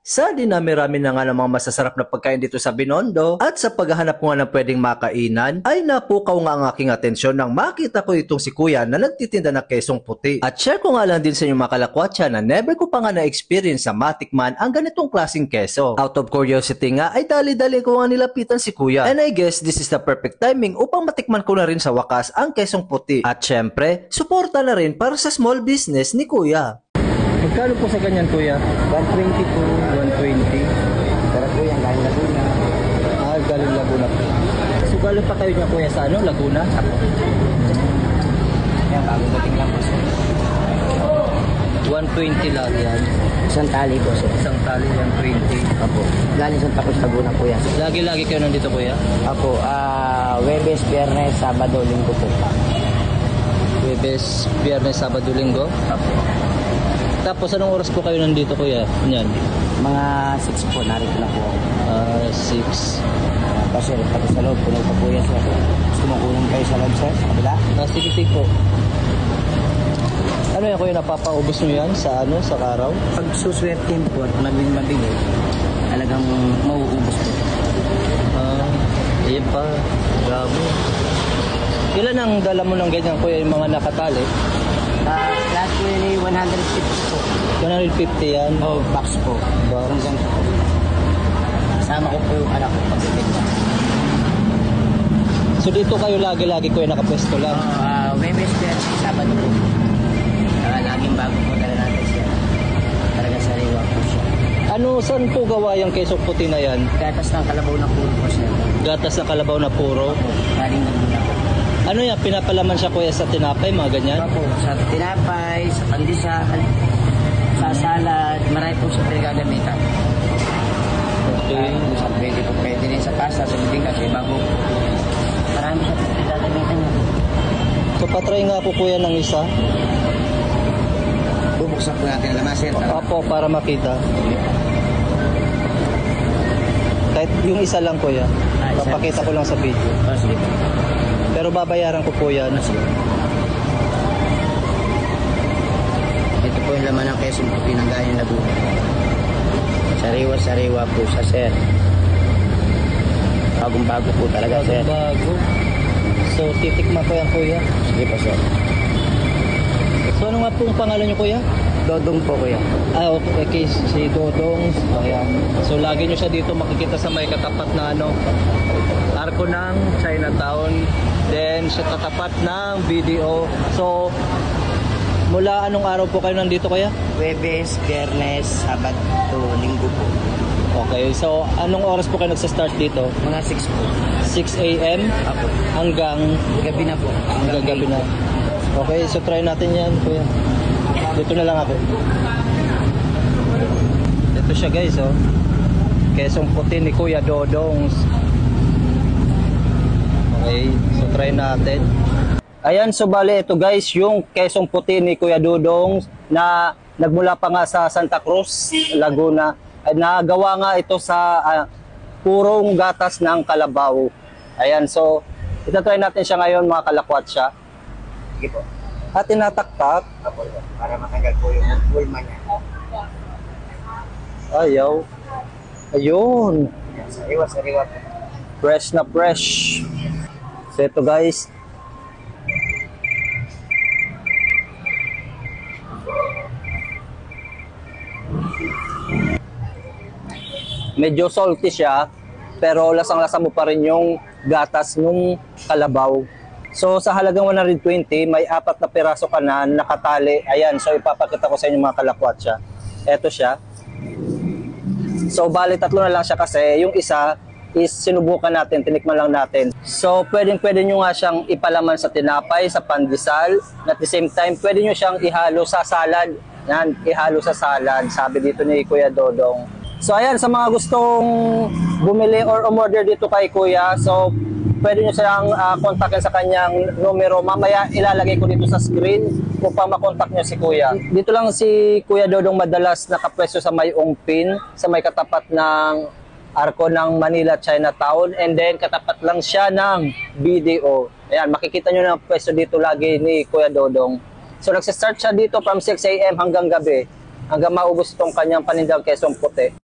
Sa dinami-rami na nga ng mga masasarap na pagkain dito sa Binondo at sa paghahanap ko nga ng pwedeng makainan ay napukaw nga ang aking atensyon nang makita ko itong si Kuya na nagtitinda ng kesong puti. At share ko nga lang din sa inyo mga kalakwatsa na never ko pa nga na-experience sa matikman ang ganitong klaseng keso. Out of curiosity nga ay dali-dali ko nga nilapitan si Kuya. And I guess this is the perfect timing upang matikman ko na rin sa wakas ang kesong puti. At syempre, suporta na rin para sa small business ni Kuya. Magkano po sa ganyan, Kuya? 120 po. 120. Pero po yan, galing Laguna. Ah, galing Laguna po. So, galing pa kayo niya, Kuya, sa ano? Laguna? Apo. Yan, bagong dating lang po sir. 120 lang yan. Isang tali po sir. Isang tali yan, 20. Apo. Galing Santa Cruz, Laguna po yan. Lagi-lagi kayo nandito, Kuya? Apo, Webes, Biyernes, Sabado, Linggo po. Webes, Biyernes, Sabado, Linggo? Apo. Tapos, anong oras po kayo nandito, Kuya? Yan. Mga 6 po, narito na po ako. 6. Sir, pati sa loob, puno pa po yan sir. Gusto mo kunin kayo sa loob sir? Sa kabila? Sige po. Ano yan, Kuya? Napapaubos nyo yan sa ano, sa araw? Pag suswertin po at mabili, talagang mauubos po. Iyan pa. Grabe. Ilan ang dala mo ng ganyan, Kuya, yung mga nakatali? Last po yun 150 po. 150 yan? Oh, box po. Hanggang po. Kasama ko po yung anak ko pagbibigyan. So dito kayo lagi-lagi, Kuya, nakapwesto lang? Webes, Sabado po. Laging bago po talaga natin siya. Talaga sariwa po siya. Ano, saan po gawa yung kesong puti na yan? Gatas ng kalabaw na puro po siya. Gatas ng kalabaw na puro? Galing Laguna po. Ano yan, pinapalaman siya, Kuya, sa tinapay, mga ganyan? Opo, sa tinapay, sa pandesal, sa salad, marami po siya pinagagamitan. Okay. Sa pwede po, pwede rin sa pasta, sa bibigas, bago. Marami siya pinagagamitan. So patry nga po, Kuya, ng isa. Bubuksan po natin ang laman, sir. Opo, para makita. Kahit yung isa lang, Kuya. Papakita ko lang sa video. Sige. Pero babayaran ko po yan. Ito po yung laman ng kesong puti ng Galing Laguna. Sariwa-sariwa po siya, sir. Bagong-bago po talaga, sir. Bago. So, titikman ko yan, Kuya. Sige po, sir. So, ano nga pong pangalan niyo, Kuya? Dodong po, kuya. Okay, si Dodong. Ayan. So, lagi nyo siya dito makikita sa may katapat na ano, arko ng Chinatown. Then, sa katapat ng BDO. So, mula anong araw po kayo nandito, Kuya? Webes, Biyernes, Sabado, Linggo po. Okay, so anong oras po kayo nagsa-start dito? Mga 6 po. 6 a.m. Apo. hanggang Gabi na po. hanggang gabi na. Okay, so try natin yan, Kuya. Dito na lang ako. Ito siya, guys, oh. Kesong puti ni Kuya Dodong. Okay, so try natin. Ayan, so bale ito, guys, yung kesong puti ni Kuya Dodong na nagmula pa nga sa Santa Cruz, Laguna. Nagawa nga ito sa purong gatas ng kalabaw. Ayan, so itatry natin siya ngayon, mga kalakwatsa. Sige po. At tinataktak. Apo, para matanggal po yung pulma niya. Ayaw. Ayun. Sariwa-sariwa po. Fresh na fresh. So ito, guys. Medyo salty siya, pero lasang-lasa mo pa rin yung gatas ng kalabaw. So sa halagang 120, may 4 na piraso ka na nakatali. Ayan, so ipapakita ko sa inyo, mga kalakwatsa. Ito siya. So bali 3 na lang siya kasi yung isa is sinubukan natin, tinikman lang natin. So pwedeng-pwede nyo nga siyang ipalaman sa tinapay, sa pandesal. At the same time, pwede nyo siyang ihalo sa salad. Yan, ihalo sa salad, sabi dito ni Kuya Dodong. So ayan, sa mga gustong bumili or umorder dito kay Kuya, so pwede nyo silang kontakin sa kanyang numero. Mamaya ilalagay ko dito sa screen upang makontak nyo si Kuya. Dito lang si Kuya Dodong madalas nakapwesto sa may Ongpin, sa may katapat ng arko ng Manila Chinatown, and then katapat lang siya ng BDO. Ayan, makikita nyo na pwesto dito lagi ni Kuya Dodong. So nagsistart siya dito from 6 a.m. hanggang gabi, hanggang maubos itong kanyang panindang kesong puti.